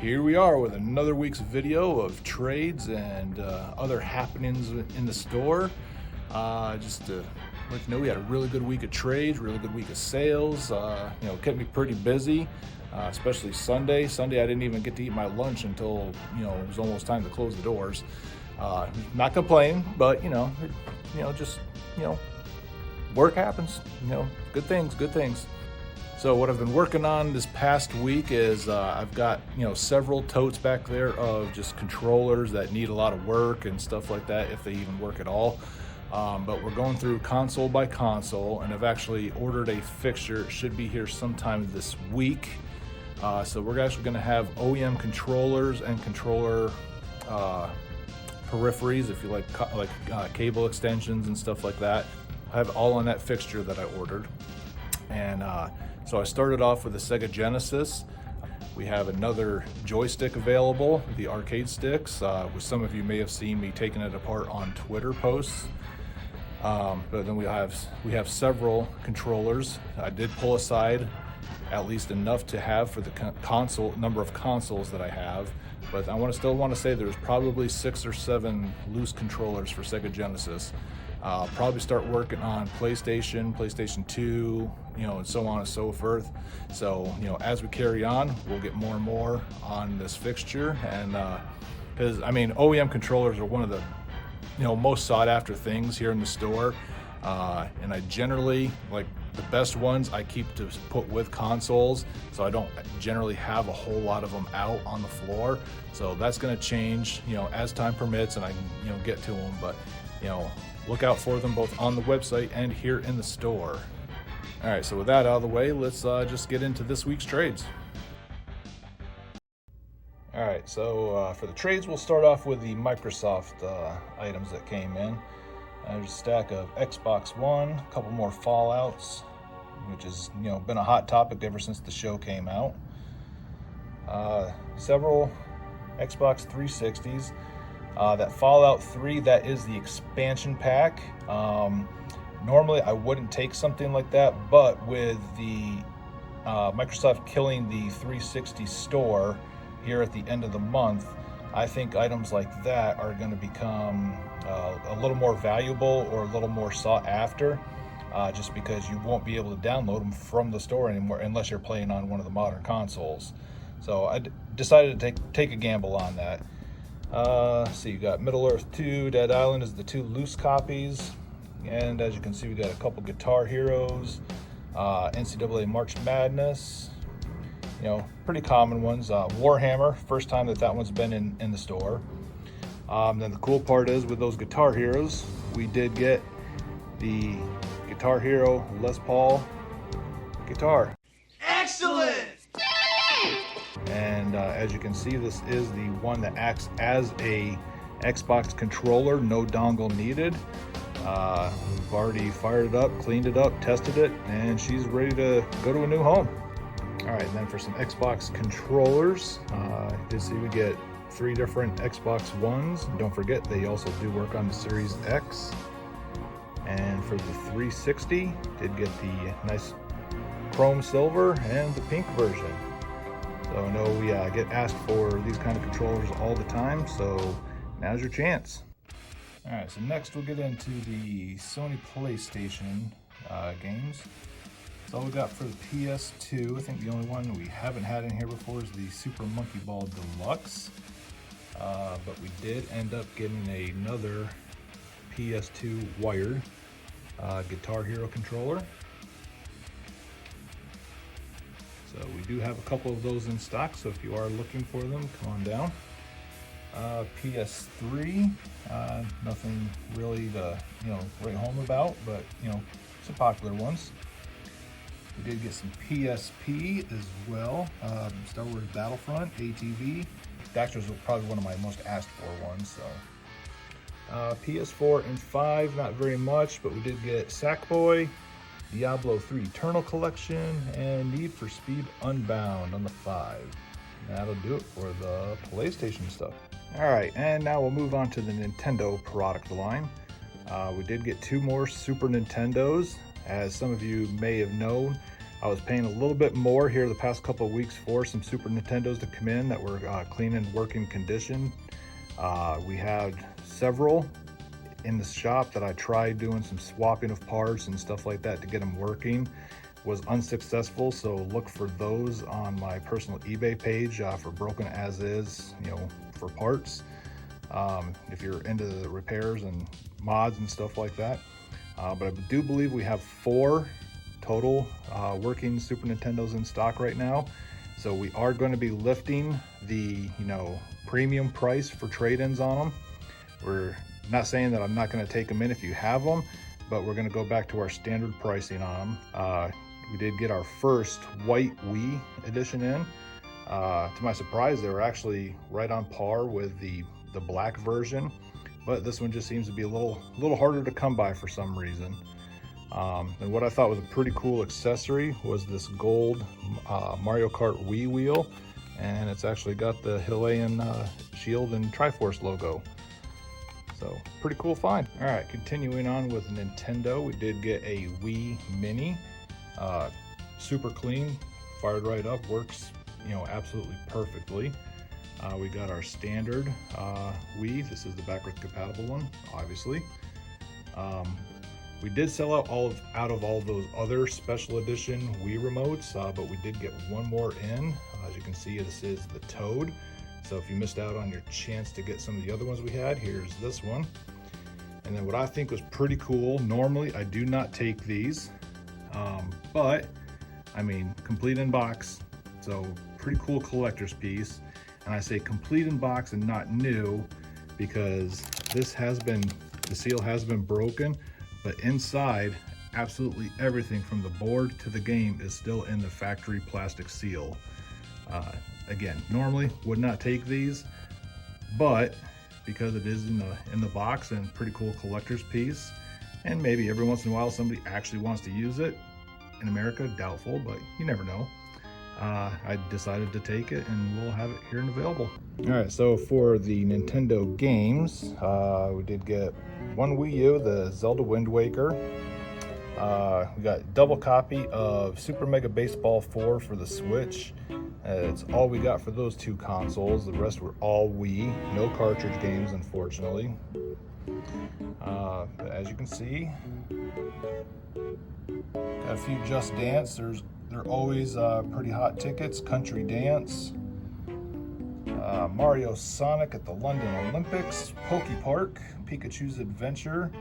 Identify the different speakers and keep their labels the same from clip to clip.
Speaker 1: Here we are with another week's video of trades and other happenings in the store. Just to let you know, we had a really good week of trades, really good week of sales. Kept me pretty busy, especially Sunday. Sunday I didn't even get to eat my lunch until it was almost time to close the doors. Not complaining, but work happens. Good things. So what I've been working on this past week is I've got several totes back there of just controllers that need a lot of work and stuff like that, if they even work at all. But we're going through console by console, and I've actually ordered a fixture. It should be here sometime this week. So we're actually going to have OEM controllers and controller peripheries, if you like cable extensions and stuff like that. I have all on that fixture that I ordered. And so I started off with the Sega Genesis. We have another joystick available, the arcade sticks, which some of you may have seen me taking it apart on Twitter posts. But then we have several controllers. I did pull aside at least enough to have for the number of consoles that I have. But I still want to say there's probably 6 or 7 loose controllers for Sega Genesis. I'll probably start working on PlayStation 2, and so on and so forth. So, as we carry on, we'll get more and more on this fixture. And because OEM controllers are one of the most sought after things here in the store. And I generally like the best ones I keep to put with consoles, so I don't generally have a whole lot of them out on the floor. So that's going to change, as time permits and I can, get to them. But, look out for them both on the website and here in the store. All right, so with that out of the way, let's just get into this week's trades. All right, so for the trades, we'll start off with the Microsoft items that came in. There's a stack of Xbox One, a couple more Fallouts, which has been a hot topic ever since the show came out. Several Xbox 360s. That Fallout 3, that is the expansion pack. Normally I wouldn't take something like that, but with the Microsoft killing the 360 store here at the end of the month, I think items like that are going to become a little more valuable or a little more sought after, just because you won't be able to download them from the store anymore unless you're playing on one of the modern consoles. So I decided to take a gamble on that. So you got Middle-earth 2, Dead Island is the 2 loose copies, and as you can see we got a couple Guitar Heroes, NCAA March Madness, pretty common ones. Warhammer, first time that one's been in the store. Then the cool part is with those Guitar Heroes, we did get the Guitar Hero Les Paul guitar.
Speaker 2: Excellent!
Speaker 1: And as you can see, this is the one that acts as a Xbox controller, no dongle needed. We've already fired it up, cleaned it up, tested it, and she's ready to go to a new home. All right, and then for some Xbox controllers, you did see we get 3 different Xbox Ones. Don't forget, they also do work on the Series X. And for the 360, did get the nice chrome silver and the pink version. So I know we get asked for these kind of controllers all the time, so now's your chance. All right, so next we'll get into the Sony PlayStation games. So all we got for the PS2, I think the only one we haven't had in here before is the Super Monkey Ball Deluxe. But we did end up getting another PS2 wired Guitar Hero controller. So we do have a couple of those in stock, so if you are looking for them, come on down. PS3, nothing really to write home about, but some popular ones. We did get some PSP as well. Star Wars Battlefront, ATV. Daxter's was probably one of my most asked for ones. So PS4 and 5, not very much, but we did get Sackboy, Diablo 3 Eternal Collection, and Need for Speed Unbound on the 5. That'll do it for the PlayStation stuff. Alright, and now we'll move on to the Nintendo product line. We did get 2 more Super Nintendos. As some of you may have known, I was paying a little bit more here the past couple of weeks for some Super Nintendos to come in that were clean and working condition. We had several in the shop that I tried doing some swapping of parts and stuff like that to get them working. Was unsuccessful, so look for those on my personal eBay page for broken as is, for parts. If you're into the repairs and mods and stuff like that. But I do believe we have 4 total working Super Nintendos in stock right now. So we are going to be lifting the premium price for trade-ins on them. We're not saying that I'm not going to take them in if you have them, but we're going to go back to our standard pricing on them. We did get our first white Wii edition in. To my surprise, they were actually right on par with the black version, but this one just seems to be a little harder to come by for some reason. And what I thought was a pretty cool accessory was this gold Mario Kart Wii wheel, and it's actually got the Himalayan Shield and Triforce logo. So pretty cool find. All right, continuing on with Nintendo, we did get a Wii Mini, super clean, fired right up, works absolutely perfecely. We got our standard Wii. This is the backwards compatible one, obviously. We did sell out of all those other special edition Wii remotes, but we did get one more in. As you can see, this is the Toad. So if you missed out on your chance to get some of the other ones we had, here's this one. And then what I think was pretty cool, normally I do not take these, but I mean, complete in box, so pretty cool collector's piece. And I say complete in box and not new because the seal has been broken, but inside, absolutely everything from the board to the game is still in the factory plastic seal. Again, normally would not take these, but because it is in the box and pretty cool collector's piece, and maybe every once in a while somebody actually wants to use it. In America, doubtful, but you never know. I decided to take it and we'll have it here and available. All right, so for the Nintendo games, we did get one Wii U, the Zelda Wind Waker. We got double copy of Super Mega Baseball 4 for the Switch. It's all we got for those 2 consoles. The rest were all Wii, no cartridge games, unfortunately. But as you can see, got a few Just Dance. They're always pretty hot tickets. Country Dance, Mario Sonic at the London Olympics, Poke Park, Pikachu's Adventure,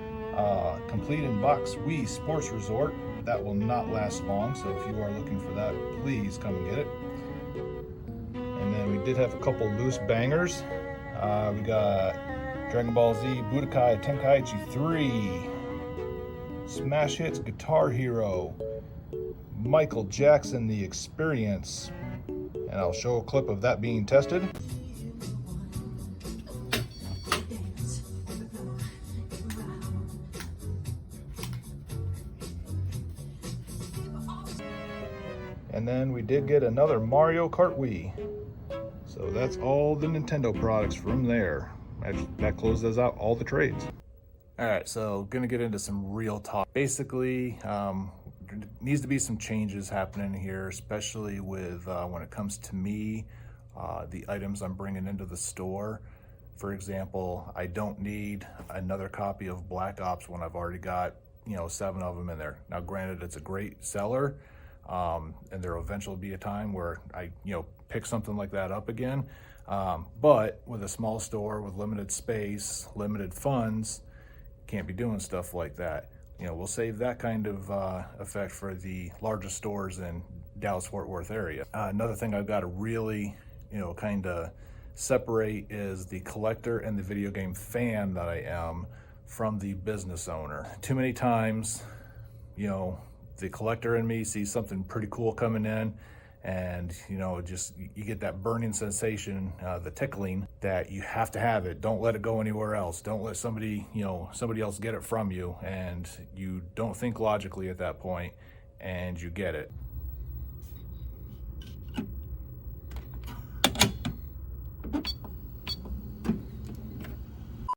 Speaker 1: complete in box Wii Sports Resort. That will not last long, so if you are looking for that, please come and get it. And then we did have a couple loose bangers. We got Dragon Ball Z Budokai Tenkaichi 3, Smash Hits Guitar Hero, Michael Jackson The Experience, and I'll show a clip of that being tested. And then we did get another Mario Kart Wii. So that's all the Nintendo products from there. That closes out all the trades. All right, so gonna get into some real talk. Basically, there needs to be some changes happening here, especially with when it comes to me, the items I'm bringing into the store. For example, I don't need another copy of Black Ops when I've already got 7 of them in there. Now, granted, it's a great seller, and there will eventually be a time where I pick something like that up again. But with a small store with limited space, limited funds, can't be doing stuff like that. We'll save that kind of effect for the largest stores in Dallas-Fort Worth area. Another thing I've got to really, kind of separate is the collector and the video game fan that I am from the business owner. Too many times, the collector in me sees something pretty cool coming in, and just you get that burning sensation, the tickling, that you have to have it. Don't let it go anywhere else. Don't let somebody else get it from you, and you don't think logically at that point, and you get it.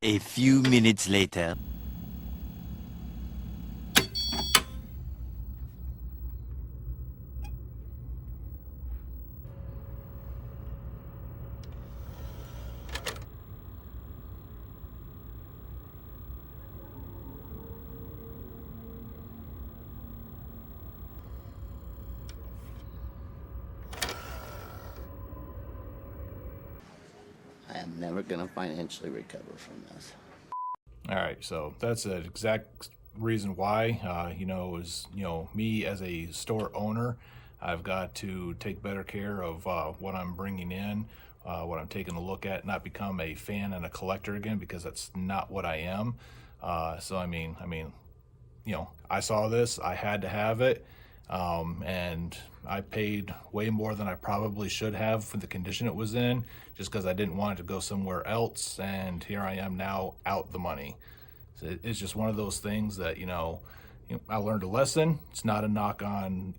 Speaker 2: A few minutes later.
Speaker 3: I am never going to financially recover from this.
Speaker 1: All right, so that's the exact reason why, is, me as a store owner, I've got to take better care of what I'm bringing in, what I'm taking a look at, not become a fan and a collector again, because that's not what I am. So I saw this, I had to have it, and I paid way more than I probably should have for the condition it was in, just because I didn't want it to go somewhere else, and here I am now out the money. So it's just one of those things that, I learned a lesson. It's not a knock on,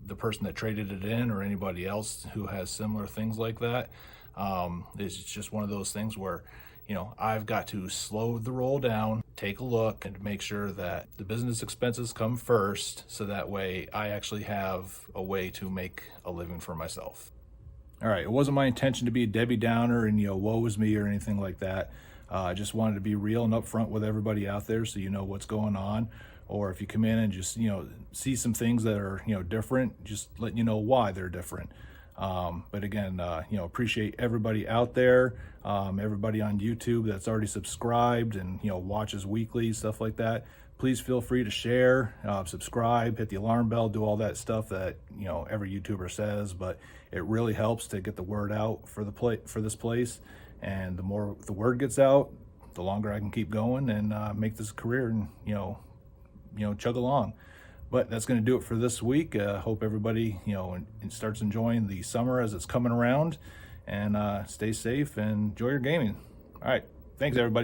Speaker 1: the person that traded it in or anybody else who has similar things like that. It's just one of those things where, I've got to slow the roll down, take a look, and make sure that the business expenses come first, so that way I actually have a way to make a living for myself. All right, it wasn't my intention to be a Debbie Downer and, woe is me or anything like that. I just wanted to be real and upfront with everybody out there, so you know what's going on. Or if you come in and just, see some things that are, different, just let you know why they're different. But again, appreciate everybody out there, everybody on YouTube that's already subscribed and, watches weekly, stuff like that. Please feel free to share, subscribe, hit the alarm bell, do all that stuff that, every YouTuber says, but it really helps to get the word out for this place. And the more the word gets out, the longer I can keep going and make this career and, chug along. But that's going to do it for this week. Hope everybody, starts enjoying the summer as it's coming around, and stay safe and enjoy your gaming. All right. Thanks, everybody.